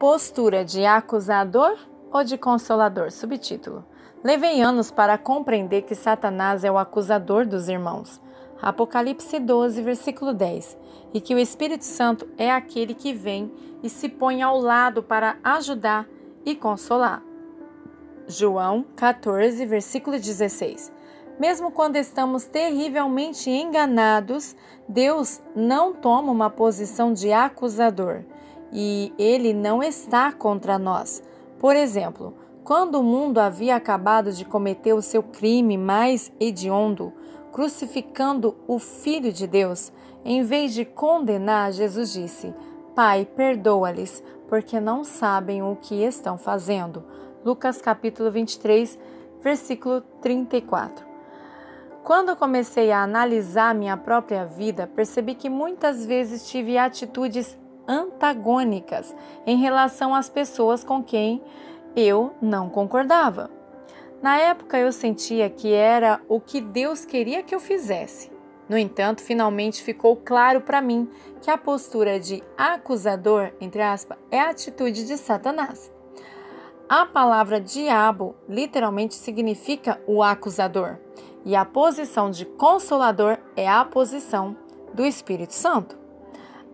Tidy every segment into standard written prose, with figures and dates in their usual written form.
Postura de acusador ou de consolador? Subtítulo: Levei anos para compreender que Satanás é o acusador dos irmãos. Apocalipse 12, versículo 10. E que o Espírito Santo é aquele que vem e se põe ao lado para ajudar e consolar. João 14, versículo 16. Mesmo quando estamos terrivelmente enganados, Deus não toma uma posição de acusador. E Ele não está contra nós. Por exemplo, quando o mundo havia acabado de cometer o seu crime mais hediondo, crucificando o Filho de Deus, em vez de condenar, Jesus disse: Pai, perdoa-lhes, porque não sabem o que estão fazendo. Lucas capítulo 23, versículo 34. Quando comecei a analisar minha própria vida, percebi que muitas vezes tive atitudes antagônicas em relação às pessoas com quem eu não concordava. Na época eu sentia que era o que Deus queria que eu fizesse. No entanto, finalmente ficou claro para mim que a postura de acusador, entre aspas, é a atitude de Satanás. A palavra diabo literalmente significa o acusador, e a posição de consolador é a posição do Espírito Santo.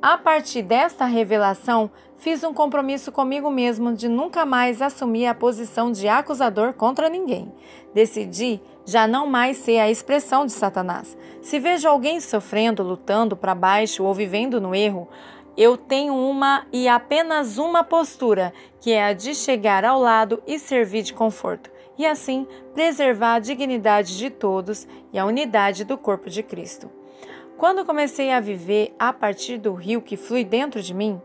A partir desta revelação, fiz um compromisso comigo mesmo de nunca mais assumir a posição de acusador contra ninguém. Decidi já não mais ser a expressão de Satanás. Se vejo alguém sofrendo, lutando para baixo ou vivendo no erro, eu tenho uma e apenas uma postura, que é a de chegar ao lado e servir de conforto, e assim preservar a dignidade de todos e a unidade do corpo de Cristo. Quando comecei a viver a partir do rio que flui dentro de mim,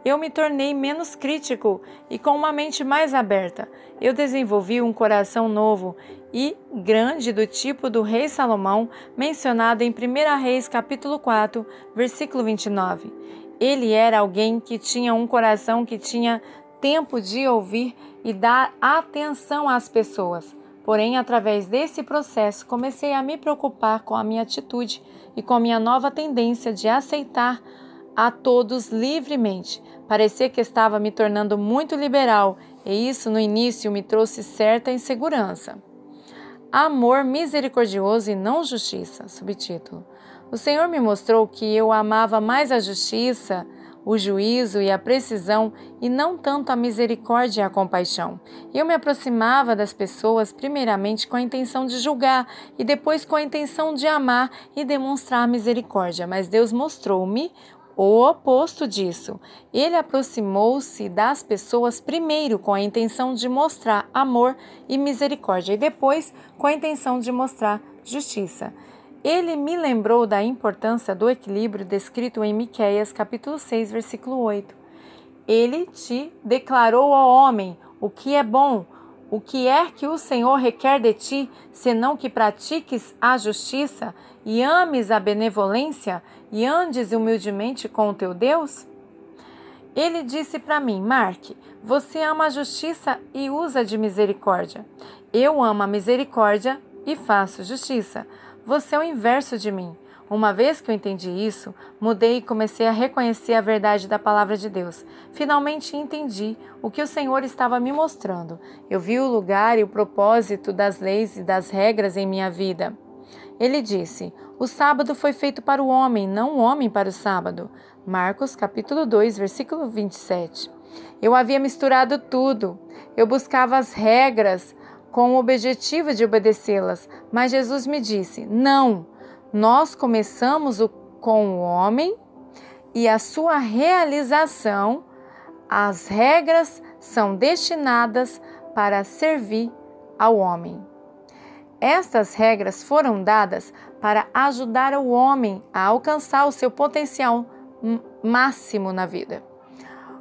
eu me tornei menos crítico e com uma mente mais aberta. Eu desenvolvi um coração novo e grande do tipo do rei Salomão, mencionado em 1 Reis capítulo 4, versículo 29. Ele era alguém que tinha um coração que tinha tempo de ouvir e dar atenção às pessoas. Porém, através desse processo, comecei a me preocupar com a minha atitude e com a minha nova tendência de aceitar a todos livremente. Parecia que estava me tornando muito liberal, e isso no início me trouxe certa insegurança. Amor misericordioso e não justiça. Subtítulo: O Senhor me mostrou que eu amava mais a justiça, o juízo e a precisão, e não tanto a misericórdia e a compaixão. Eu me aproximava das pessoas primeiramente com a intenção de julgar e depois com a intenção de amar e demonstrar misericórdia, mas Deus mostrou-me o oposto disso. Ele aproximou-se das pessoas primeiro com a intenção de mostrar amor e misericórdia e depois com a intenção de mostrar justiça. Ele me lembrou da importância do equilíbrio descrito em Miqueias, capítulo 6, versículo 8. Ele te declarou ao homem o que é bom, o que é que o Senhor requer de ti, senão que pratiques a justiça e ames a benevolência e andes humildemente com o teu Deus? Ele disse para mim: Mark, você ama a justiça e usa de misericórdia. Eu amo a misericórdia e faço justiça. Você é o inverso de mim. Uma vez que eu entendi isso, mudei e comecei a reconhecer a verdade da palavra de Deus. Finalmente entendi o que o Senhor estava me mostrando. Eu vi o lugar e o propósito das leis e das regras em minha vida. Ele disse: o sábado foi feito para o homem, não o homem para o sábado. Marcos capítulo 2, versículo 27. Eu havia misturado tudo. Eu buscava as regras com o objetivo de obedecê-las, mas Jesus me disse: não, nós começamos com o homem e a sua realização. As regras são destinadas para servir ao homem. Estas regras foram dadas para ajudar o homem a alcançar o seu potencial máximo na vida.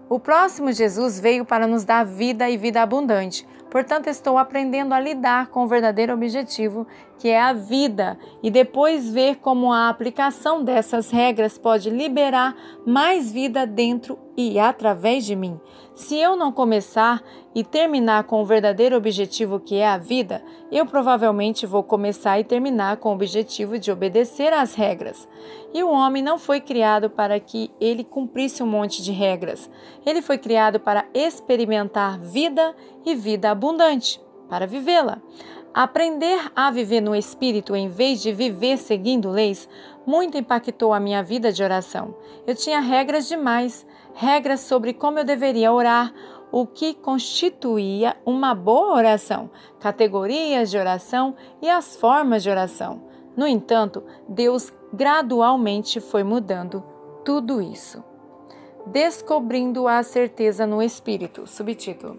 O próximo Jesus veio para nos dar vida e vida abundante. Portanto, estou aprendendo a lidar com o verdadeiro objetivo, que é a vida, e depois ver como a aplicação dessas regras pode liberar mais vida dentro e através de mim. Se eu não começar e terminar com o verdadeiro objetivo, que é a vida, eu provavelmente vou começar e terminar com o objetivo de obedecer às regras. E o homem não foi criado para que ele cumprisse um monte de regras. Ele foi criado para experimentar vida e vida abundante, para vivê-la. Aprender a viver no Espírito em vez de viver seguindo leis muito impactou a minha vida de oração. Eu tinha regras demais, regras sobre como eu deveria orar, o que constituía uma boa oração, categorias de oração e as formas de oração. No entanto, Deus gradualmente foi mudando tudo isso. Descobrindo a certeza no Espírito. Subtítulo: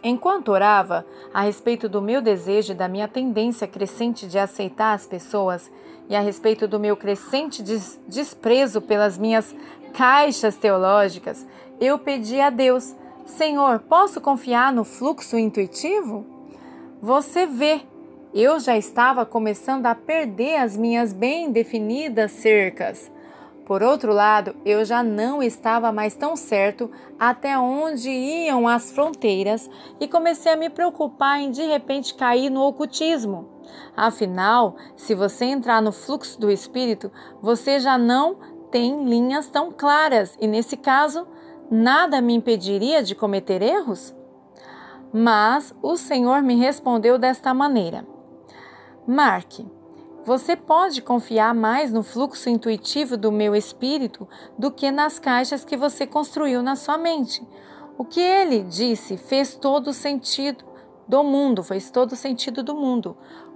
Enquanto orava a respeito do meu desejo e da minha tendência crescente de aceitar as pessoas e a respeito do meu crescente desprezo pelas minhas caixas teológicas, eu pedi a Deus: Senhor, posso confiar no fluxo intuitivo? Você vê, eu já estava começando a perder as minhas bem definidas cercas. Por outro lado, eu já não estava mais tão certo até onde iam as fronteiras e comecei a me preocupar em de repente cair no ocultismo. Afinal, se você entrar no fluxo do Espírito, você já não tem linhas tão claras e, nesse caso, nada me impediria de cometer erros? Mas o Senhor me respondeu desta maneira: Mark, você pode confiar mais no fluxo intuitivo do meu espírito do que nas caixas que você construiu na sua mente. O que ele disse fez todo o sentido do mundo,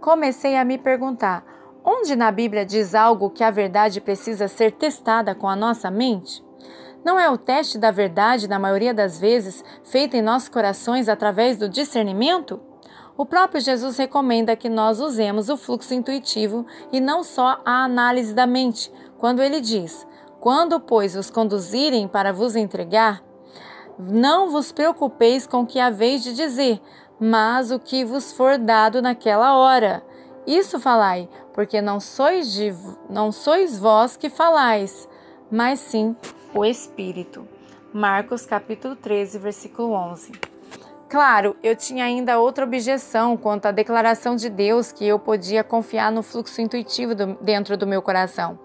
Comecei a me perguntar: onde na Bíblia diz algo que a verdade precisa ser testada com a nossa mente? Não é o teste da verdade, na maioria das vezes, feito em nossos corações através do discernimento? O próprio Jesus recomenda que nós usemos o fluxo intuitivo e não só a análise da mente, quando ele diz: quando, pois, vos conduzirem para vos entregar, não vos preocupeis com o que haveis de dizer, mas o que vos for dado naquela hora. Isso falai, porque não sois vós que falais, mas sim o Espírito. Marcos capítulo 13, versículo 11. Claro, eu tinha ainda outra objeção quanto à declaração de Deus que eu podia confiar no fluxo intuitivo dentro do meu coração.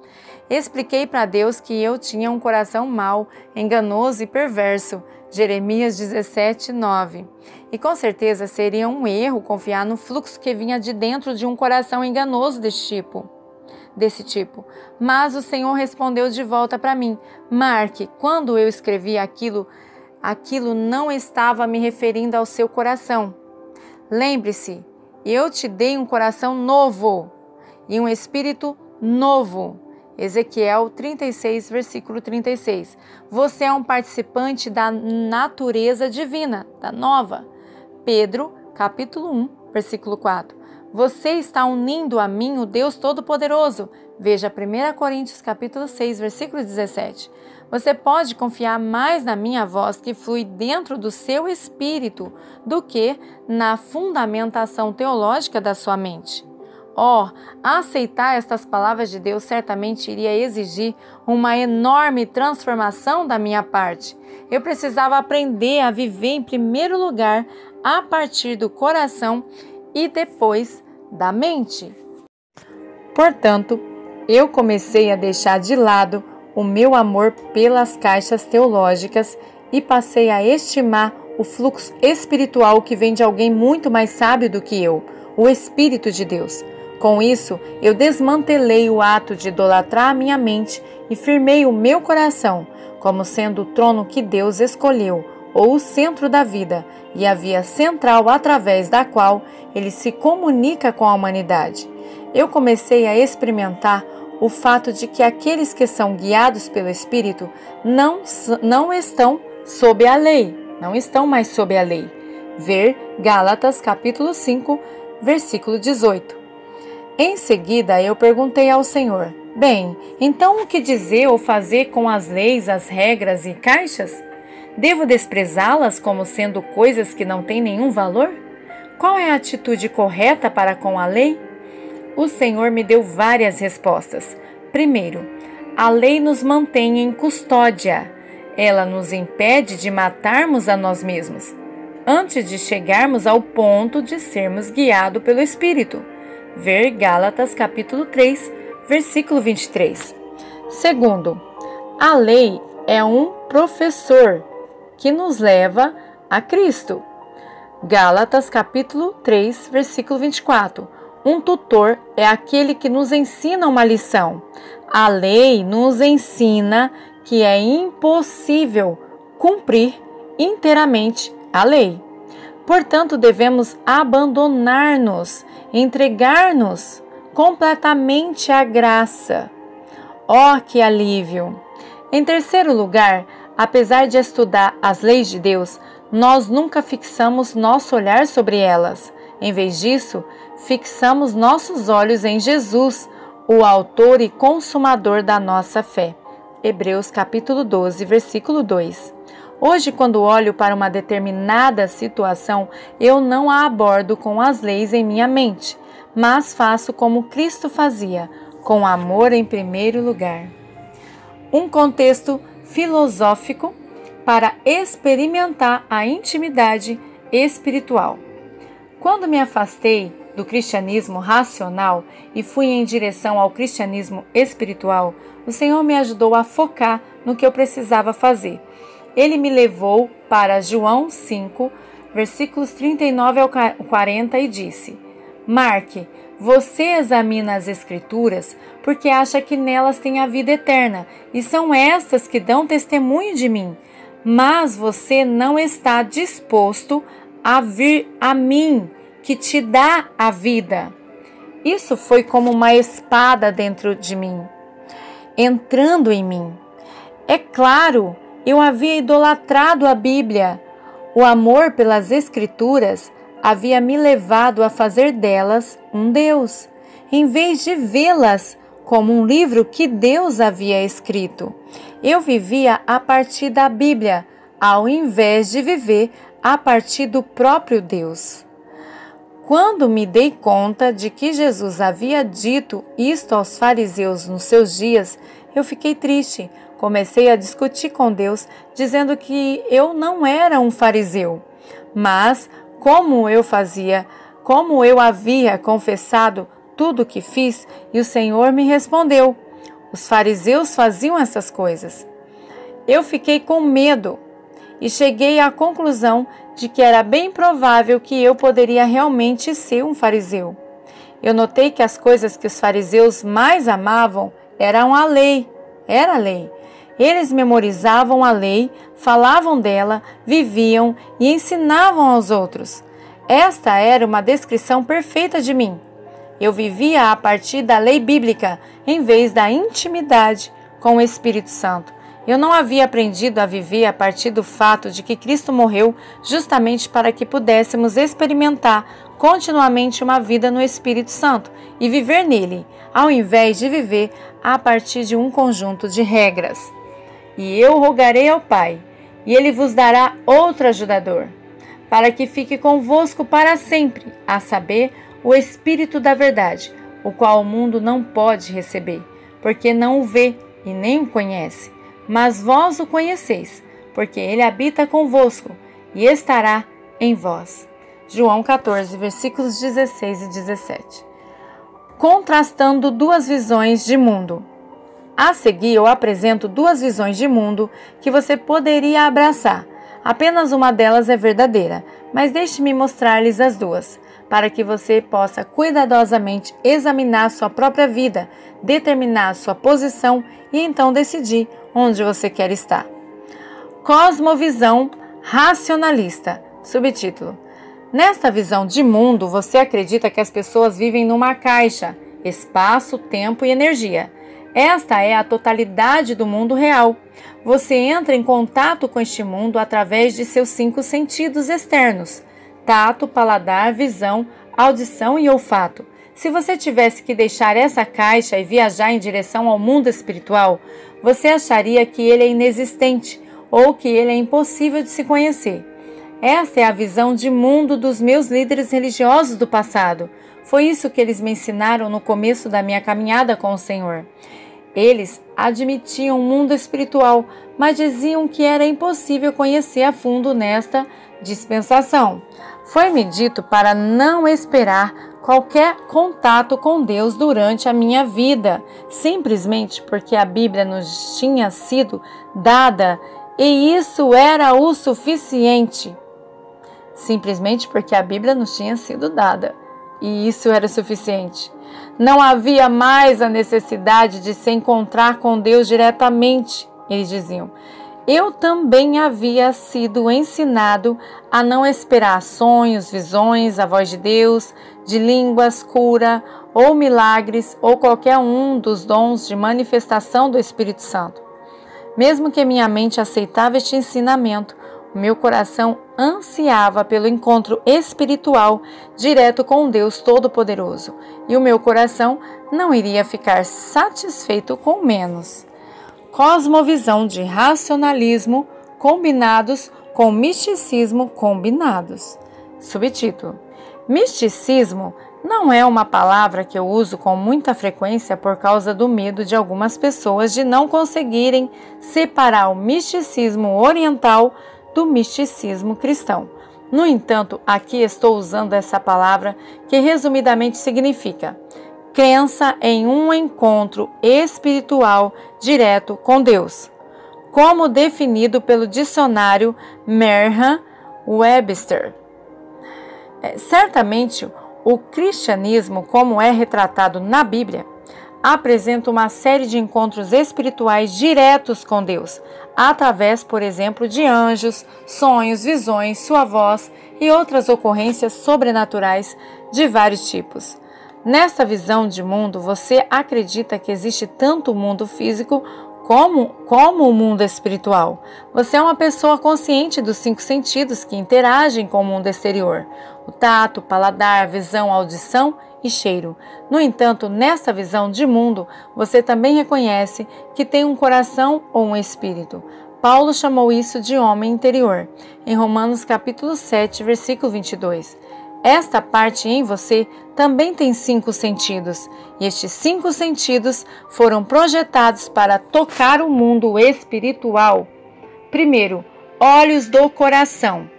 Expliquei para Deus que eu tinha um coração mau, enganoso e perverso. Jeremias 17, 9. E com certeza seria um erro confiar no fluxo que vinha de dentro de um coração enganoso desse tipo. Mas o Senhor respondeu de volta para mim: Mark, quando eu escrevi aquilo não estava me referindo ao seu coração. Lembre-se, eu te dei um coração novo e um espírito novo. Ezequiel 36, versículo 36. Você é um participante da natureza divina, da nova. Pedro, capítulo 1, versículo 4. Você está unindo a mim o Deus Todo-Poderoso. Veja 1 Coríntios, capítulo 6, versículo 17. Você pode confiar mais na minha voz que flui dentro do seu espírito do que na fundamentação teológica da sua mente. Aceitar estas palavras de Deus certamente iria exigir uma enorme transformação da minha parte. Eu precisava aprender a viver em primeiro lugar a partir do coração e depois da mente. Portanto, eu comecei a deixar de lado o meu amor pelas caixas teológicas e passei a estimar o fluxo espiritual que vem de alguém muito mais sábio do que eu, o Espírito de Deus. Com isso, eu desmantelei o ato de idolatrar a minha mente e firmei o meu coração como sendo o trono que Deus escolheu, ou o centro da vida, e a via central através da qual ele se comunica com a humanidade. Eu comecei a experimentar o fato de que aqueles que são guiados pelo Espírito não estão sob a lei, não estão mais sob a lei. Ver Gálatas capítulo 5, versículo 18. Em seguida, eu perguntei ao Senhor: bem, então o que dizer ou fazer com as leis, as regras e caixas? Devo desprezá-las como sendo coisas que não têm nenhum valor? Qual é a atitude correta para com a lei? O Senhor me deu várias respostas. Primeiro, a lei nos mantém em custódia. Ela nos impede de matarmos a nós mesmos, antes de chegarmos ao ponto de sermos guiados pelo Espírito. Ver Gálatas capítulo 3, versículo 23. Segundo, a lei é um professor que nos leva a Cristo. Gálatas capítulo 3, versículo 24. Um tutor é aquele que nos ensina uma lição. A lei nos ensina que é impossível cumprir inteiramente a lei. Portanto, devemos abandonar-nos, entregar-nos completamente à graça. Oh, que alívio! Em terceiro lugar, apesar de estudar as leis de Deus, nós nunca fixamos nosso olhar sobre elas. Em vez disso, fixamos nossos olhos em Jesus, o autor e consumador da nossa fé. Hebreus capítulo 12, versículo 2. Hoje, quando olho para uma determinada situação, eu não a abordo com as leis em minha mente, mas faço como Cristo fazia, com amor em primeiro lugar. Um contexto filosófico para experimentar a intimidade espiritual. Quando me afastei do cristianismo racional e fui em direção ao cristianismo espiritual, o Senhor me ajudou a focar no que eu precisava fazer. Ele me levou para João 5, versículos 39 ao 40 e disse: Marque, você examina as Escrituras porque acha que nelas tem a vida eterna, e são estas que dão testemunho de mim. Mas você não está disposto a vir a mim, que te dá a vida. Isso foi como uma espada dentro de mim, entrando em mim. É claro, eu havia idolatrado a Bíblia. O amor pelas Escrituras havia me levado a fazer delas um Deus, em vez de vê-las como um livro que Deus havia escrito. Eu vivia a partir da Bíblia, ao invés de viver a partir do próprio Deus. Quando me dei conta de que Jesus havia dito isto aos fariseus nos seus dias, eu fiquei triste. Comecei a discutir com Deus, dizendo que eu não era um fariseu, mas como eu havia confessado tudo o que fiz, e o Senhor me respondeu: os fariseus faziam essas coisas. Eu fiquei com medo e cheguei à conclusão de que era bem provável que eu poderia realmente ser um fariseu. Eu notei que as coisas que os fariseus mais amavam eram a lei. Era a lei. Eles memorizavam a lei, falavam dela, viviam e ensinavam aos outros. Esta era uma descrição perfeita de mim. Eu vivia a partir da lei bíblica, em vez da intimidade com o Espírito Santo. Eu não havia aprendido a viver a partir do fato de que Cristo morreu justamente para que pudéssemos experimentar continuamente uma vida no Espírito Santo e viver nele, ao invés de viver a partir de um conjunto de regras. E eu rogarei ao Pai, e Ele vos dará outro ajudador, para que fique convosco para sempre, a saber, o Espírito da verdade, o qual o mundo não pode receber, porque não o vê e nem o conhece. Mas vós o conheceis, porque Ele habita convosco e estará em vós. João 14, versículos 16 e 17. Contrastando duas visões de mundo. A seguir, eu apresento duas visões de mundo que você poderia abraçar. Apenas uma delas é verdadeira, mas deixe-me mostrar-lhes as duas, para que você possa cuidadosamente examinar sua própria vida, determinar sua posição e então decidir onde você quer estar. Cosmovisão racionalista. Subtítulo: nesta visão de mundo, você acredita que as pessoas vivem numa caixa, espaço, tempo e energia. Esta é a totalidade do mundo real. Você entra em contato com este mundo através de seus 5 sentidos externos: tato, paladar, visão, audição e olfato. Se você tivesse que deixar essa caixa e viajar em direção ao mundo espiritual, você acharia que ele é inexistente, ou que ele é impossível de se conhecer. Esta é a visão de mundo dos meus líderes religiosos do passado. Foi isso que eles me ensinaram no começo da minha caminhada com o Senhor. Eles admitiam o mundo espiritual, mas diziam que era impossível conhecer a fundo nesta dispensação. Foi-me dito para não esperar qualquer contato com Deus durante a minha vida, simplesmente porque a Bíblia nos tinha sido dada e isso era o suficiente. Simplesmente porque a Bíblia nos tinha sido dada e isso era o suficiente. Não havia mais a necessidade de se encontrar com Deus diretamente, eles diziam. Eu também havia sido ensinado a não esperar sonhos, visões, a voz de Deus, de línguas, cura ou milagres ou qualquer um dos dons de manifestação do Espírito Santo. Mesmo que minha mente aceitava este ensinamento, o meu coração ansiava pelo encontro espiritual direto com Deus Todo-Poderoso, e o meu coração não iria ficar satisfeito com menos. Cosmovisão de racionalismo combinados com misticismo combinados. Subtítulo: Misticismo não é uma palavra que eu uso com muita frequência por causa do medo de algumas pessoas de não conseguirem separar o misticismo oriental do misticismo cristão. No entanto, aqui estou usando essa palavra que resumidamente significa crença em um encontro espiritual direto com Deus, como definido pelo dicionário Merriam-Webster. Certamente, o cristianismo, como é retratado na Bíblia, apresenta uma série de encontros espirituais diretos com Deus, através, por exemplo, de anjos, sonhos, visões, sua voz e outras ocorrências sobrenaturais de vários tipos. Nesta visão de mundo, você acredita que existe tanto o mundo físico como o mundo espiritual. Você é uma pessoa consciente dos 5 sentidos que interagem com o mundo exterior: o tato, paladar, visão, audição e cheiro. No entanto, nesta visão de mundo, você também reconhece que tem um coração ou um espírito. Paulo chamou isso de homem interior, em Romanos capítulo 7, versículo 22. Esta parte em você também tem 5 sentidos, e estes 5 sentidos foram projetados para tocar o mundo espiritual. Primeiro, olhos do coração,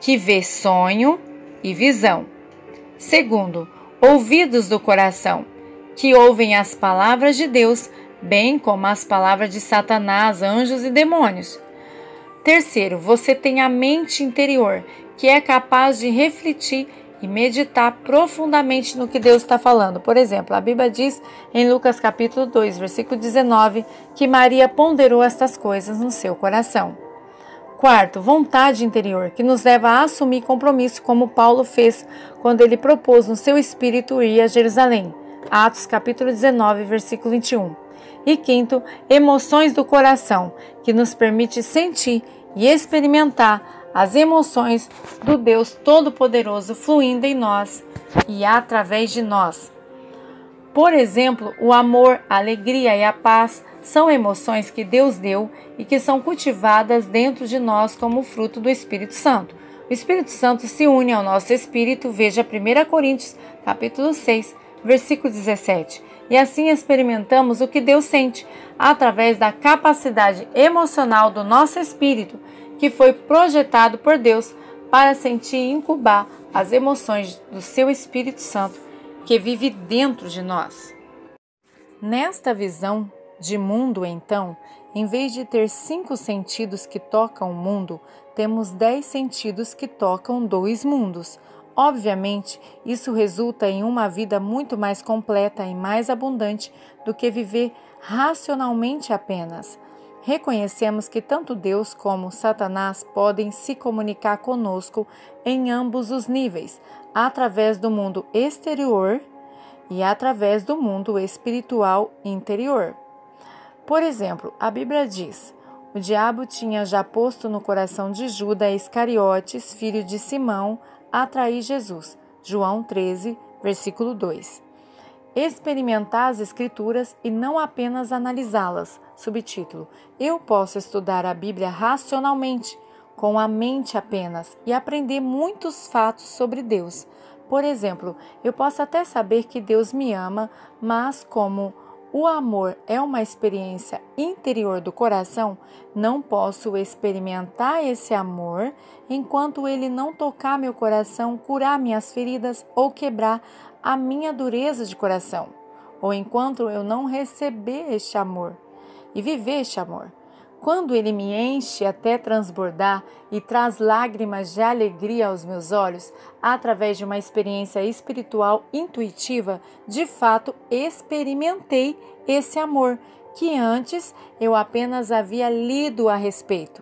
que vê sonho e visão. Segundo, ouvidos do coração, que ouvem as palavras de Deus, bem como as palavras de Satanás, anjos e demônios. Terceiro, você tem a mente interior, que é capaz de refletir e meditar profundamente no que Deus está falando. Por exemplo, a Bíblia diz em Lucas capítulo 2, versículo 19, que Maria ponderou estas coisas no seu coração. Quarto, vontade interior, que nos leva a assumir compromisso, como Paulo fez quando ele propôs no seu espírito ir a Jerusalém. Atos capítulo 19, versículo 21. E quinto, emoções do coração, que nos permite sentir e experimentar as emoções do Deus Todo-Poderoso fluindo em nós e através de nós. Por exemplo, o amor, a alegria e a paz são emoções que Deus deu e que são cultivadas dentro de nós como fruto do Espírito Santo. O Espírito Santo se une ao nosso espírito, veja 1 Coríntios, capítulo 6, versículo 17. E assim experimentamos o que Deus sente, através da capacidade emocional do nosso espírito, que foi projetado por Deus para sentir e incubar as emoções do seu Espírito Santo, que vive dentro de nós. Nesta visão de mundo, então, em vez de ter 5 sentidos que tocam o mundo, temos 10 sentidos que tocam 2 mundos. Obviamente, isso resulta em uma vida muito mais completa e mais abundante do que viver racionalmente apenas. Reconhecemos que tanto Deus como Satanás podem se comunicar conosco em ambos os níveis, através do mundo exterior e através do mundo espiritual interior. Por exemplo, a Bíblia diz: o diabo tinha já posto no coração de Judas Iscariotes, filho de Simão, atrair Jesus. João 13, versículo 2. experimentar as Escrituras e não apenas analisá-las. Subtítulo: Eu posso estudar a Bíblia racionalmente, com a mente apenas, e aprender muitos fatos sobre Deus. Por exemplo, eu posso até saber que Deus me ama, mas como o amor é uma experiência interior do coração, não posso experimentar esse amor enquanto ele não tocar meu coração, curar minhas feridas ou quebrar a minha dureza de coração, ou enquanto eu não receber este amor e viver este amor. Quando ele me enche até transbordar e traz lágrimas de alegria aos meus olhos, através de uma experiência espiritual intuitiva, de fato experimentei esse amor, que antes eu apenas havia lido a respeito.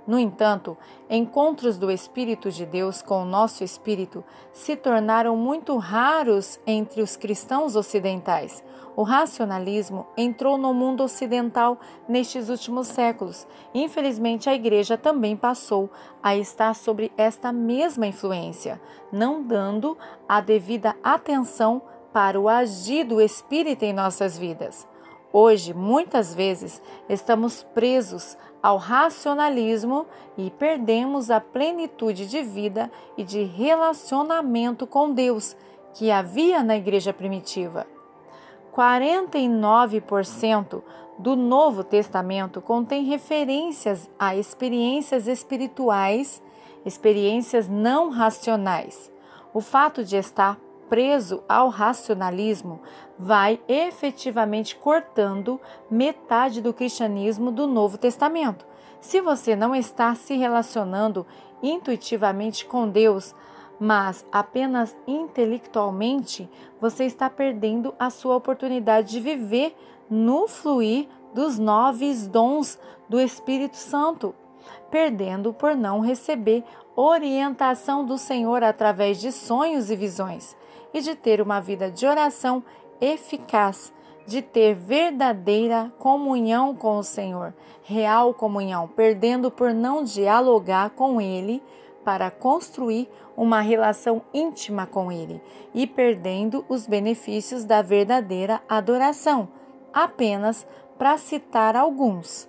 No entanto, encontros do Espírito de Deus com o nosso espírito se tornaram muito raros entre os cristãos ocidentais. O racionalismo entrou no mundo ocidental nestes últimos séculos. Infelizmente, a Igreja também passou a estar sob esta mesma influência, não dando a devida atenção para o agir do Espírito em nossas vidas. Hoje, muitas vezes, estamos presos ao racionalismo e perdemos a plenitude de vida e de relacionamento com Deus que havia na Igreja primitiva. 49% do Novo Testamento contém referências a experiências espirituais, experiências não racionais. O fato de estar preso ao racionalismo vai efetivamente cortando metade do cristianismo do Novo Testamento. Se você não está se relacionando intuitivamente com Deus, mas apenas intelectualmente, você está perdendo a sua oportunidade de viver no fluir dos 9 dons do Espírito Santo, perdendo por não receber orientação do Senhor através de sonhos e visões, e de ter uma vida de oração eficaz, de ter verdadeira comunhão com o Senhor, real comunhão, perdendo por não dialogar com Ele para construir uma relação íntima com Ele e perdendo os benefícios da verdadeira adoração, apenas para citar alguns.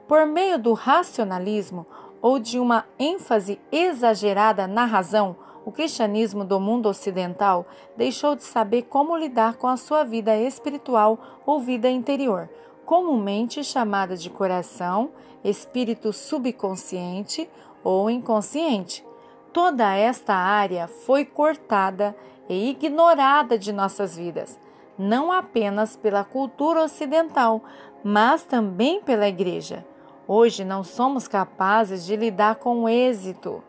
Por meio do racionalismo ou de uma ênfase exagerada na razão, o cristianismo do mundo ocidental deixou de saber como lidar com a sua vida espiritual ou vida interior, comumente chamada de coração, espírito subconsciente ou inconsciente. Toda esta área foi cortada e ignorada de nossas vidas, não apenas pela cultura ocidental, mas também pela Igreja. Hoje não somos capazes de lidar com êxito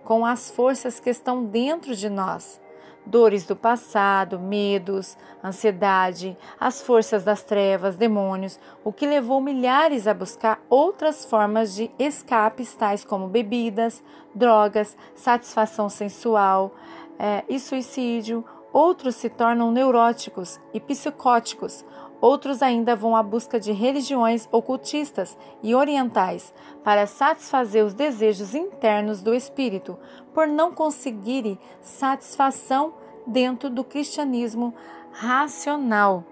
com as forças que estão dentro de nós. Dores do passado, medos, ansiedade, as forças das trevas, demônios, o que levou milhares a buscar outras formas de escapes, tais como bebidas, drogas, satisfação sensual e suicídio. Outros se tornam neuróticos e psicóticos. Outros ainda vão à busca de religiões ocultistas e orientais para satisfazer os desejos internos do espírito, por não conseguirem satisfação dentro do cristianismo racional.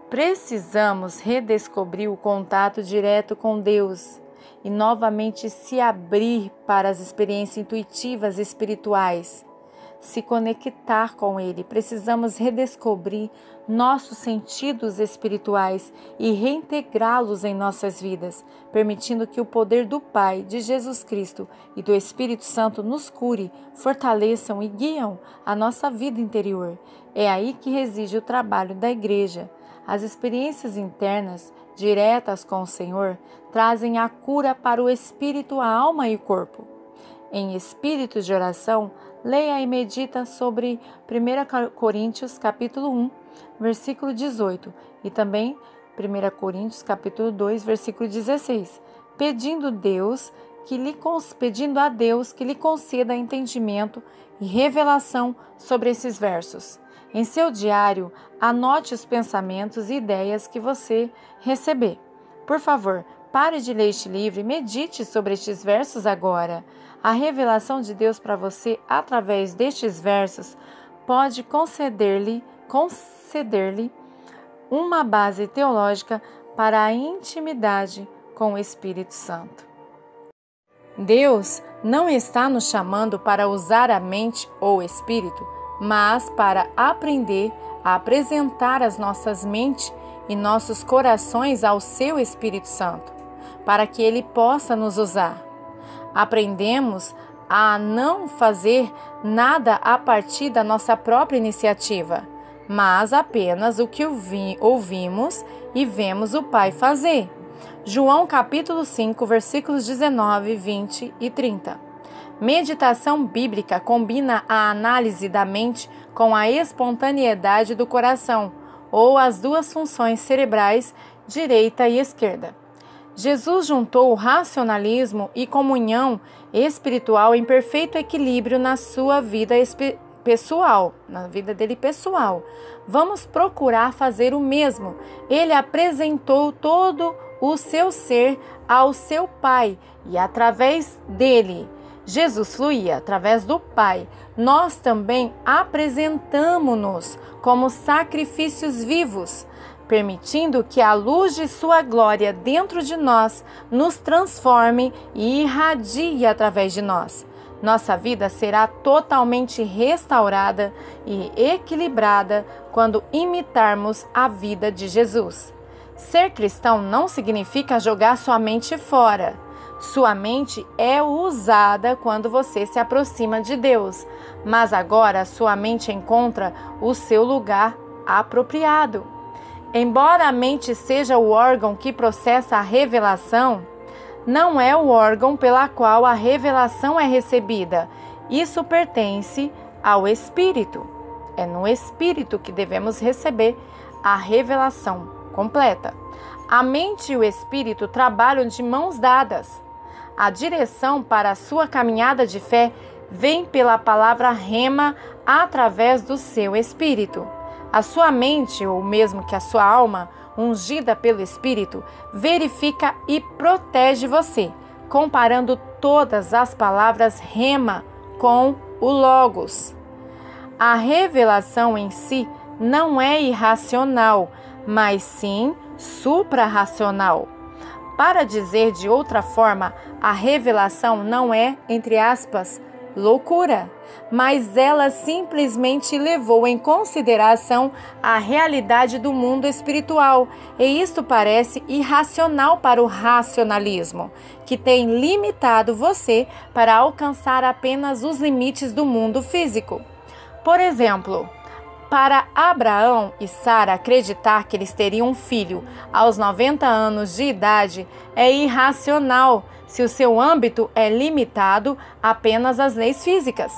Precisamos redescobrir o contato direto com Deus e novamente se abrir para as experiências intuitivas espirituais. Se conectar com Ele, precisamos redescobrir nossos sentidos espirituais e reintegrá-los em nossas vidas, permitindo que o poder do Pai, de Jesus Cristo e do Espírito Santo nos cure, fortaleçam e guiam a nossa vida interior. É aí que reside o trabalho da Igreja. As experiências internas, diretas com o Senhor, trazem a cura para o espírito, a alma e o corpo. Em espíritos de oração, leia e medita sobre 1 Coríntios capítulo 1, versículo 18 e também 1 Coríntios capítulo 2, versículo 16, pedindo a Deus que lhe conceda entendimento e revelação sobre esses versos. Em seu diário, anote os pensamentos e ideias que você receber. Por favor, pare de ler este livro e medite sobre estes versos agora. A revelação de Deus para você através destes versos pode conceder-lhe conceder-lhe uma base teológica para a intimidade com o Espírito Santo. Deus não está nos chamando para usar a mente ou o espírito, mas para aprender a apresentar as nossas mentes e nossos corações ao seu Espírito Santo, para que ele possa nos usar. Aprendemos a não fazer nada a partir da nossa própria iniciativa, mas apenas o que ouvimos e vemos o Pai fazer. João capítulo 5, versículos 19, 20 e 30. Meditação bíblica combina a análise da mente com a espontaneidade do coração, ou as duas funções cerebrais, direita e esquerda. Jesus juntou o racionalismo e comunhão espiritual em perfeito equilíbrio na sua vida pessoal, na vida dele pessoal. Vamos procurar fazer o mesmo. Ele apresentou todo o seu ser ao seu Pai e através dele, Jesus fluía através do Pai. Nós também apresentamo-nos como sacrifícios vivos, permitindo que a luz de sua glória dentro de nós nos transforme e irradie através de nós. Nossa vida será totalmente restaurada e equilibrada quando imitarmos a vida de Jesus. Ser cristão não significa jogar sua mente fora. Sua mente é usada quando você se aproxima de Deus, mas agora sua mente encontra o seu lugar apropriado. Embora a mente seja o órgão que processa a revelação, não é o órgão pela qual a revelação é recebida. Isso pertence ao Espírito. É no Espírito que devemos receber a revelação completa. A mente e o Espírito trabalham de mãos dadas. A direção para a sua caminhada de fé vem pela palavra rema através do seu Espírito. A sua mente, ou mesmo que a sua alma, ungida pelo Espírito, verifica e protege você, comparando todas as palavras rema com o Logos. A revelação em si não é irracional, mas sim suprarracional. Para dizer de outra forma, a revelação não é, entre aspas, loucura, mas ela simplesmente levou em consideração a realidade do mundo espiritual, e isto parece irracional para o racionalismo, que tem limitado você para alcançar apenas os limites do mundo físico. Por exemplo, para Abraão e Sara acreditar que eles teriam um filho aos 90 anos de idade é irracional se o seu âmbito é limitado apenas às leis físicas.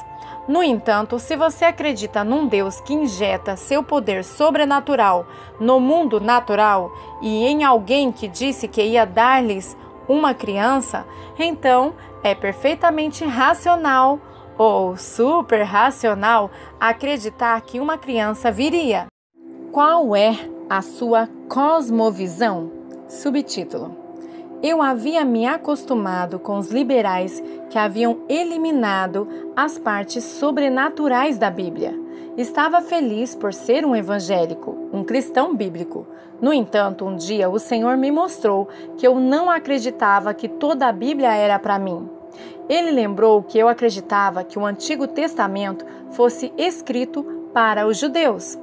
No entanto, se você acredita num Deus que injeta seu poder sobrenatural no mundo natural e em alguém que disse que ia dar-lhes uma criança, então é perfeitamente racional ou super racional acreditar que uma criança viria. Qual é a sua cosmovisão? Subtítulo: Eu havia me acostumado com os liberais que haviam eliminado as partes sobrenaturais da Bíblia. Estava feliz por ser um evangélico, um cristão bíblico. No entanto, um dia o Senhor me mostrou que eu não acreditava que toda a Bíblia era para mim. Ele lembrou que eu acreditava que o Antigo Testamento fosse escrito para os judeus,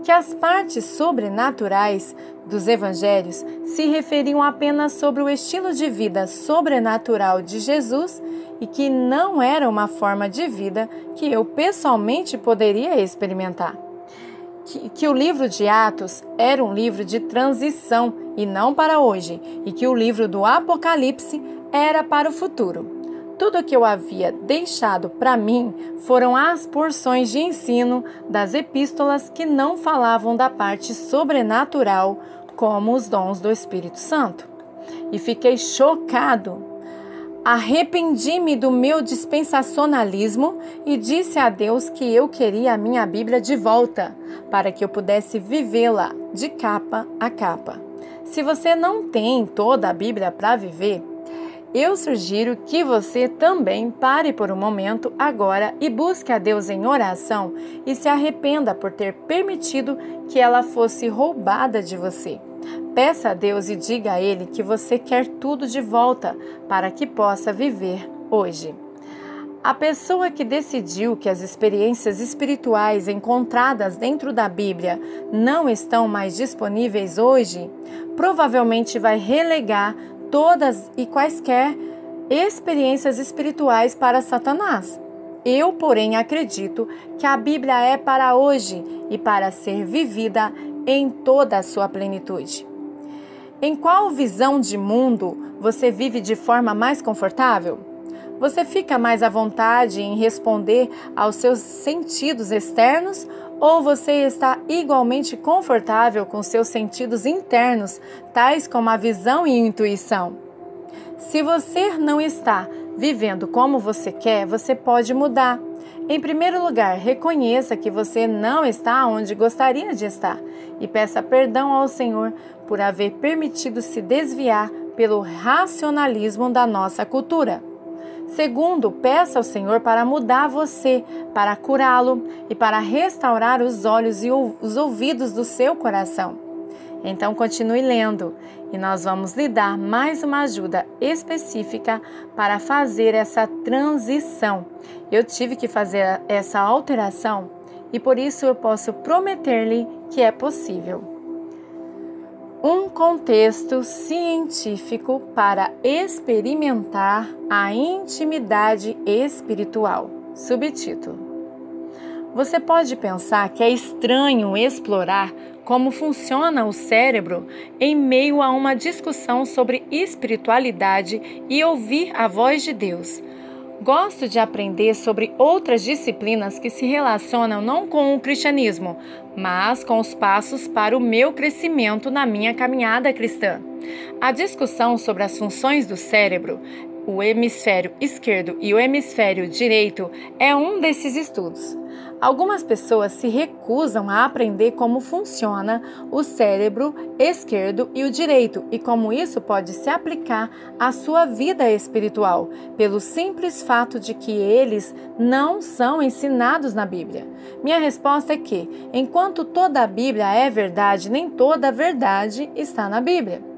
que as partes sobrenaturais dos evangelhos se referiam apenas sobre o estilo de vida sobrenatural de Jesus e que não era uma forma de vida que eu pessoalmente poderia experimentar. Que o livro de Atos era um livro de transição e não para hoje, e que o livro do Apocalipse era para o futuro. Tudo o que eu havia deixado para mim foram as porções de ensino das epístolas que não falavam da parte sobrenatural, como os dons do Espírito Santo. E fiquei chocado. Arrependi-me do meu dispensacionalismo e disse a Deus que eu queria a minha Bíblia de volta, para que eu pudesse vivê-la de capa a capa. Se você não tem toda a Bíblia para viver, Eu sugiro que você também pare por um momento agora e busque a Deus em oração e se arrependa por ter permitido que ela fosse roubada de você. Peça a Deus e diga a Ele que você quer tudo de volta para que possa viver hoje. A pessoa que decidiu que as experiências espirituais encontradas dentro da Bíblia não estão mais disponíveis hoje, provavelmente vai relegar todas e quaisquer experiências espirituais para Satanás. Eu, porém, acredito que a Bíblia é para hoje e para ser vivida em toda a sua plenitude. Em qual visão de mundo você vive de forma mais confortável? Você fica mais à vontade em responder aos seus sentidos externos ou você está igualmente confortável com seus sentidos internos, tais como a visão e a intuição? Se você não está vivendo como você quer, você pode mudar. Em primeiro lugar, reconheça que você não está onde gostaria de estar e peça perdão ao Senhor por haver permitido se desviar pelo racionalismo da nossa cultura. Segundo, peça ao Senhor para mudar você, para curá-lo e para restaurar os olhos e os ouvidos do seu coração. Então continue lendo e nós vamos lhe dar mais uma ajuda específica para fazer essa transição. Eu tive que fazer essa alteração e por isso eu posso prometer-lhe que é possível. Um contexto científico para experimentar a intimidade espiritual. Subtítulo: Você pode pensar que é estranho explorar como funciona o cérebro em meio a uma discussão sobre espiritualidade e ouvir a voz de Deus. Gosto de aprender sobre outras disciplinas que se relacionam não com o cristianismo, mas com os passos para o meu crescimento na minha caminhada cristã. A discussão sobre as funções do cérebro, o hemisfério esquerdo e o hemisfério direito, é um desses estudos. Algumas pessoas se recusam a aprender como funciona o cérebro esquerdo e o direito e como isso pode se aplicar à sua vida espiritual, pelo simples fato de que eles não são ensinados na Bíblia. Minha resposta é que, enquanto toda a Bíblia é verdade, nem toda a verdade está na Bíblia.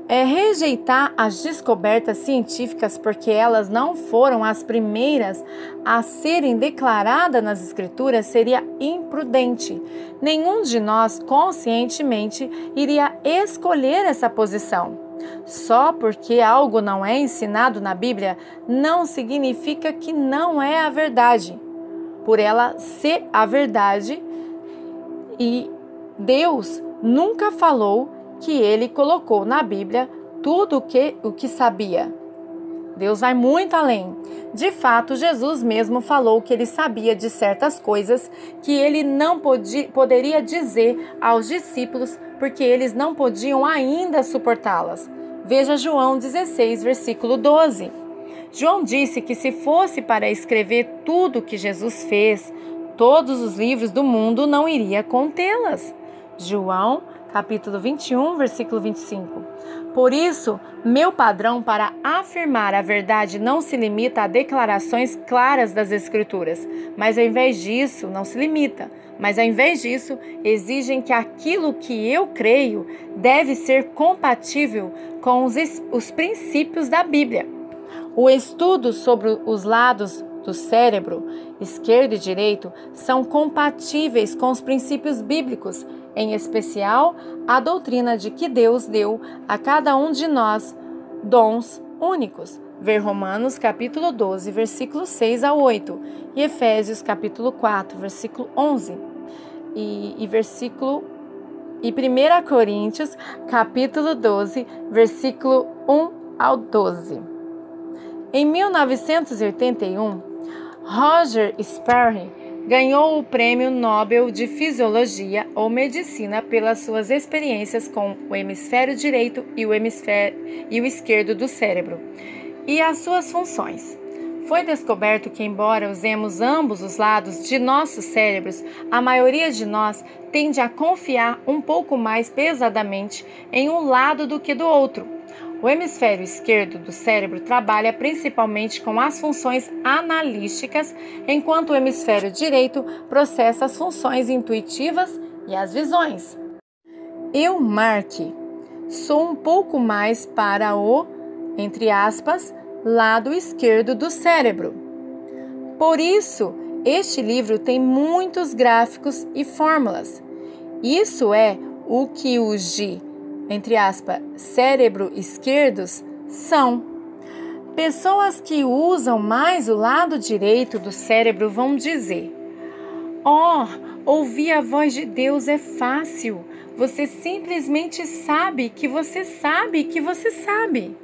Rejeitar as descobertas científicas porque elas não foram as primeiras a serem declaradas nas Escrituras seria imprudente. Nenhum de nós conscientemente iria escolher essa posição. Só porque algo não é ensinado na Bíblia não significa que não é a verdade. Por ela ser a verdade, e Deus nunca falou que ele colocou na Bíblia tudo o que sabia. Deus vai muito além. De fato, Jesus mesmo falou que ele sabia de certas coisas que ele não poderia dizer aos discípulos porque eles não podiam ainda suportá-las. Veja João 16, versículo 12. João disse que se fosse para escrever tudo o que Jesus fez, todos os livros do mundo não iria contê-las. João capítulo 21, versículo 25. Por isso, meu padrão para afirmar a verdade não se limita a declarações claras das Escrituras, mas ao invés disso, exigem que aquilo que eu creio deve ser compatível com os princípios da Bíblia. O estudo sobre os lados do cérebro, esquerdo e direito, são compatíveis com os princípios bíblicos, em especial a doutrina de que Deus deu a cada um de nós dons únicos. Ver Romanos capítulo 12, versículo 6 a 8 e Efésios capítulo 4, versículo 11 e 1 Coríntios capítulo 12, versículo 1 ao 12. Em 1981, Roger Sperry ganhou o Prêmio Nobel de Fisiologia ou Medicina pelas suas experiências com o hemisfério direito e o esquerdo do cérebro e as suas funções. Foi descoberto que, embora usemos ambos os lados de nossos cérebros, a maioria de nós tende a confiar um pouco mais pesadamente em um lado do que do outro. O hemisfério esquerdo do cérebro trabalha principalmente com as funções analíticas, enquanto o hemisfério direito processa as funções intuitivas e as visões. Eu, Mark, sou um pouco mais para o, entre aspas, lado esquerdo do cérebro. Por isso, este livro tem muitos gráficos e fórmulas. Isso é o que os de, entre aspas, cérebro esquerdos são. Pessoas que usam mais o lado direito do cérebro vão dizer: ouvir a voz de Deus é fácil. Você simplesmente sabe que você sabe que você sabe.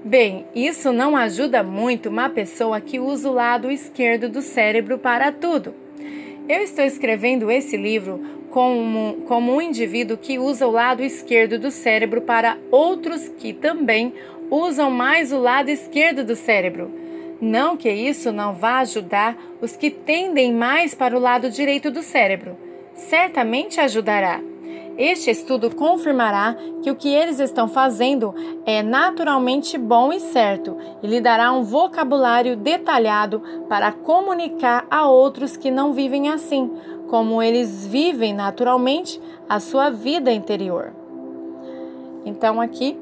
Bem, isso não ajuda muito uma pessoa que usa o lado esquerdo do cérebro para tudo. Eu estou escrevendo esse livro como um indivíduo que usa o lado esquerdo do cérebro para outros que também usam mais o lado esquerdo do cérebro. Não que isso não vá ajudar os que tendem mais para o lado direito do cérebro. Certamente ajudará. Este estudo confirmará que o que eles estão fazendo é naturalmente bom e certo e lhe dará um vocabulário detalhado para comunicar a outros que não vivem assim, como eles vivem naturalmente a sua vida interior. Então aqui,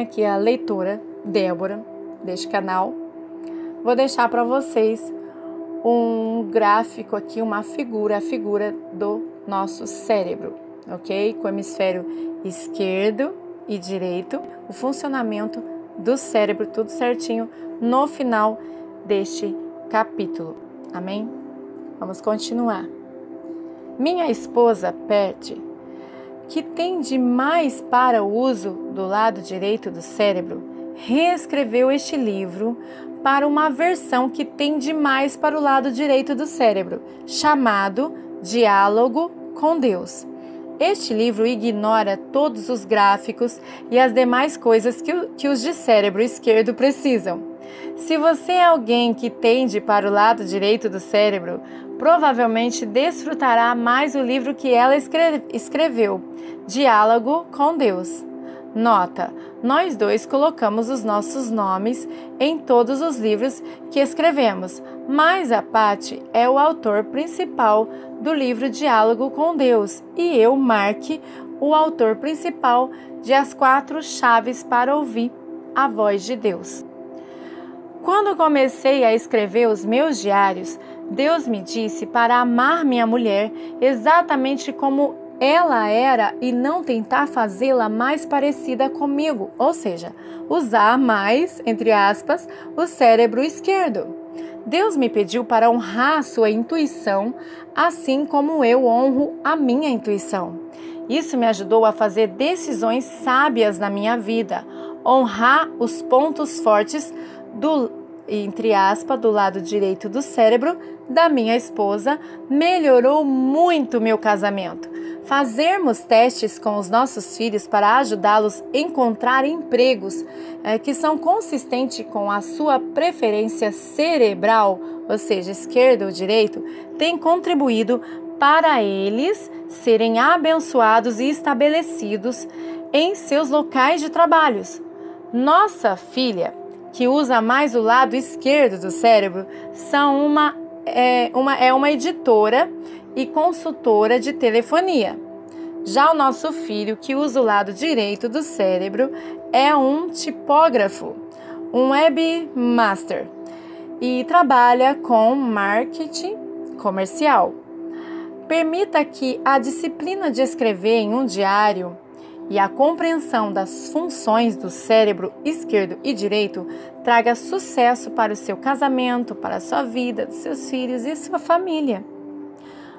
aqui a leitora Débora deste canal, vou deixar para vocês um gráfico aqui, a figura do nosso cérebro. Ok? Com o hemisfério esquerdo e direito, o funcionamento do cérebro, tudo certinho, no final deste capítulo. Amém? Vamos continuar. Minha esposa, Pat, que tende mais para o uso do lado direito do cérebro, reescreveu este livro para uma versão que tende mais para o lado direito do cérebro, chamado Diálogo com Deus. Este livro ignora todos os gráficos e as demais coisas que os de cérebro esquerdo precisam. Se você é alguém que tende para o lado direito do cérebro, provavelmente desfrutará mais o livro que ela escreveu, Diálogo com Deus. Nota: nós dois colocamos os nossos nomes em todos os livros que escrevemos, mas a Patty é o autor principal do livro Diálogo com Deus e eu, Mark, o autor principal de As 4 Chaves para Ouvir a Voz de Deus. Quando comecei a escrever os meus diários, Deus me disse para amar minha mulher exatamente como ela era e não tentar fazê-la mais parecida comigo, ou seja, usar mais, entre aspas, o cérebro esquerdo. Deus me pediu para honrar sua intuição, assim como eu honro a minha intuição. Isso me ajudou a fazer decisões sábias na minha vida, honrar os pontos fortes entre aspas, do lado direito do cérebro da minha esposa melhorou muito meu casamento. Fazermos testes com os nossos filhos para ajudá-los a encontrar empregos que são consistentes com a sua preferência cerebral, ou seja, esquerdo ou direito, tem contribuído para eles serem abençoados e estabelecidos em seus locais de trabalhos. Nossa filha, que usa mais o lado esquerdo do cérebro, é uma editora e consultora de telefonia. Já o nosso filho, que usa o lado direito do cérebro, é um tipógrafo, um webmaster e trabalha com marketing comercial. Permita que a disciplina de escrever em um diário e a compreensão das funções do cérebro esquerdo e direito traga sucesso para o seu casamento, para a sua vida, dos seus filhos e sua família.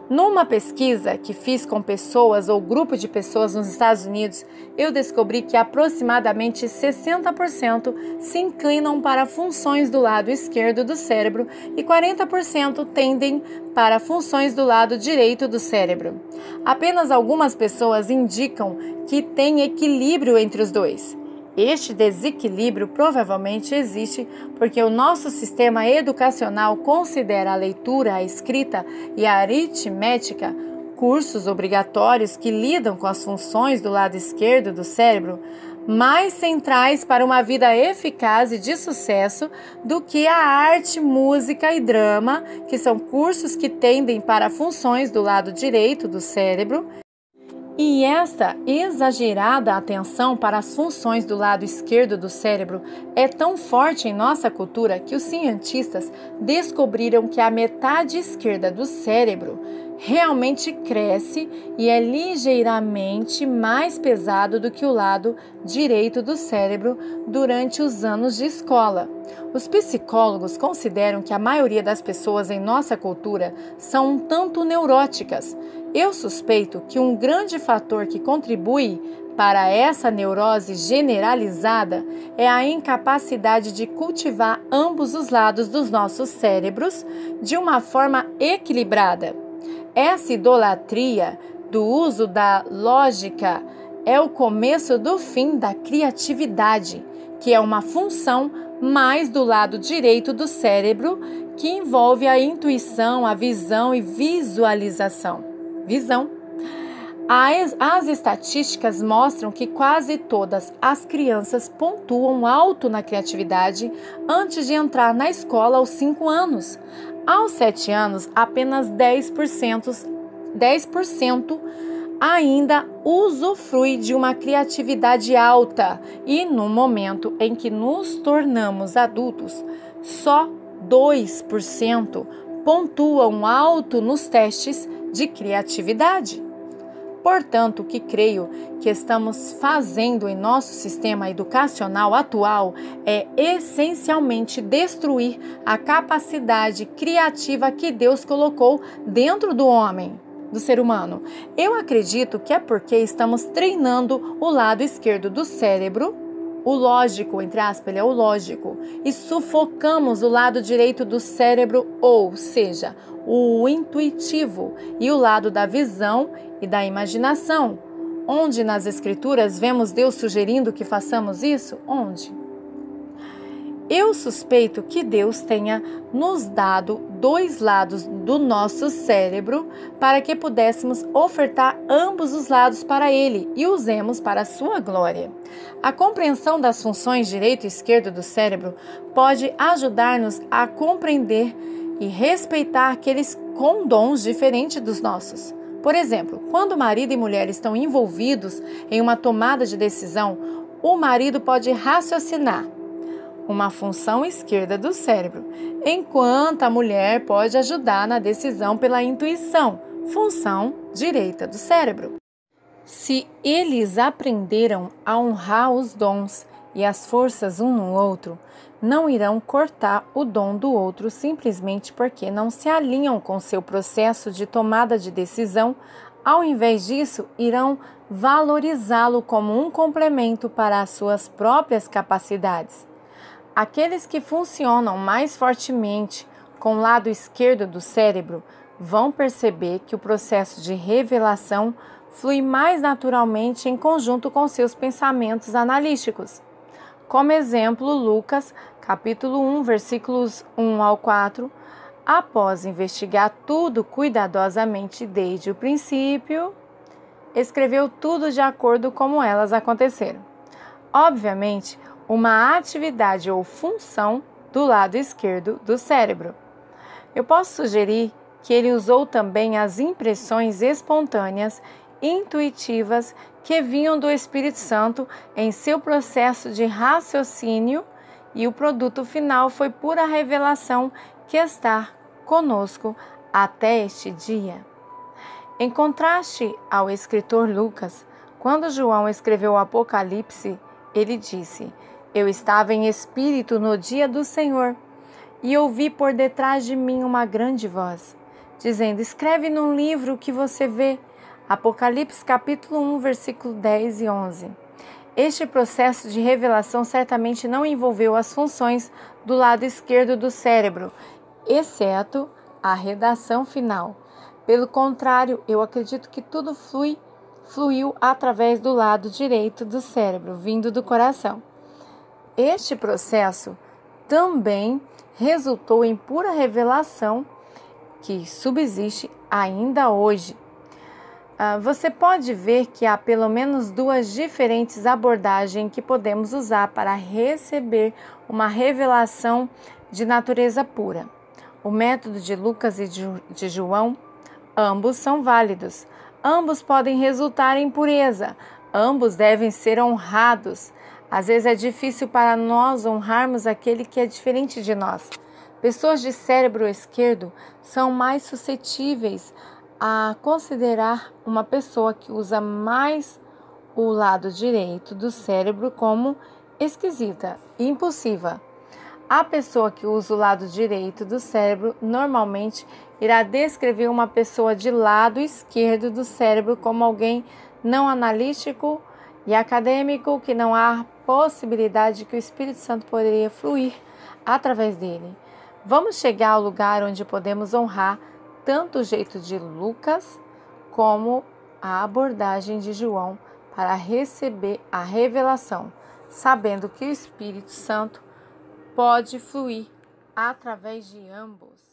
Numa pesquisa que fiz com pessoas ou grupo de pessoas nos Estados Unidos, eu descobri que aproximadamente 60% se inclinam para funções do lado esquerdo do cérebro e 40% tendem para funções do lado direito do cérebro. Apenas algumas pessoas indicam que tem equilíbrio entre os dois. Este desequilíbrio provavelmente existe porque o nosso sistema educacional considera a leitura, a escrita e a aritmética cursos obrigatórios que lidam com as funções do lado esquerdo do cérebro, mais centrais para uma vida eficaz e de sucesso do que a arte, música e drama, que são cursos que tendem para funções do lado direito do cérebro. E esta exagerada atenção para as funções do lado esquerdo do cérebro é tão forte em nossa cultura que os cientistas descobriram que a metade esquerda do cérebro realmente cresce e é ligeiramente mais pesado do que o lado direito do cérebro durante os anos de escola. Os psicólogos consideram que a maioria das pessoas em nossa cultura são um tanto neuróticas. Eu suspeito que um grande fator que contribui para essa neurose generalizada é a incapacidade de cultivar ambos os lados dos nossos cérebros de uma forma equilibrada. Essa idolatria do uso da lógica é o começo do fim da criatividade, que é uma função mais do lado direito do cérebro, que envolve a intuição, a visão e visualização. As estatísticas mostram que quase todas as crianças pontuam alto na criatividade antes de entrar na escola aos 5 anos. Aos 7 anos, apenas 10% ainda usufrui de uma criatividade alta e no momento em que nos tornamos adultos, só 2% pontuam alto nos testes de criatividade. Portanto, o que creio que estamos fazendo em nosso sistema educacional atual é essencialmente destruir a capacidade criativa que Deus colocou dentro do homem, do ser humano. Eu acredito que é porque estamos treinando o lado esquerdo do cérebro, o lógico, entre aspas, ele é o lógico, e sufocamos o lado direito do cérebro, ou seja, o intuitivo, e o lado da visão e da imaginação. Onde nas Escrituras vemos Deus sugerindo que façamos isso? Onde? Eu suspeito que Deus tenha nos dado 2 lados do nosso cérebro para que pudéssemos ofertar ambos os lados para Ele e usemos para a sua glória. A compreensão das funções direito e esquerdo do cérebro pode ajudar-nos a compreender e respeitar aqueles com dons diferentes dos nossos. Por exemplo, quando marido e mulher estão envolvidos em uma tomada de decisão, o marido pode raciocinar, uma função esquerda do cérebro, enquanto a mulher pode ajudar na decisão pela intuição, função direita do cérebro. Se eles aprenderam a honrar os dons e as forças um no outro, não irão cortar o dom do outro simplesmente porque não se alinham com seu processo de tomada de decisão. Ao invés disso, irão valorizá-lo como um complemento para as suas próprias capacidades. Aqueles que funcionam mais fortemente com o lado esquerdo do cérebro vão perceber que o processo de revelação flui mais naturalmente em conjunto com seus pensamentos analíticos. Como exemplo, Lucas, capítulo 1, versículos 1 ao 4, após investigar tudo cuidadosamente desde o princípio, escreveu tudo de acordo como elas aconteceram. Obviamente, uma atividade ou função do lado esquerdo do cérebro. Eu posso sugerir que ele usou também as impressões espontâneas, intuitivas, que vinham do Espírito Santo em seu processo de raciocínio, e o produto final foi pura revelação que está conosco até este dia. Em contraste ao escritor Lucas, quando João escreveu o Apocalipse, ele disse: Eu estava em espírito no dia do Senhor, e ouvi por detrás de mim uma grande voz, dizendo: Escreve num livro o que você vê. Apocalipse capítulo 1, versículo 10 e 11. Este processo de revelação certamente não envolveu as funções do lado esquerdo do cérebro, exceto a redação final. Pelo contrário, eu acredito que tudo fluiu através do lado direito do cérebro, vindo do coração. Este processo também resultou em pura revelação que subsiste ainda hoje. Você pode ver que há pelo menos duas diferentes abordagens que podemos usar para receber uma revelação de natureza pura. O método de Lucas e de João, ambos são válidos. Ambos podem resultar em pureza. Ambos devem ser honrados. Às vezes é difícil para nós honrarmos aquele que é diferente de nós. Pessoas de cérebro esquerdo são mais suscetíveis a considerar uma pessoa que usa mais o lado direito do cérebro como esquisita e impulsiva. A pessoa que usa o lado direito do cérebro normalmente irá descrever uma pessoa de lado esquerdo do cérebro como alguém não analítico e acadêmico, que não há possibilidade de que o Espírito Santo poderia fluir através dele. Vamos chegar ao lugar onde podemos honrar tanto o jeito de Lucas como a abordagem de João para receber a revelação, sabendo que o Espírito Santo pode fluir através de ambos.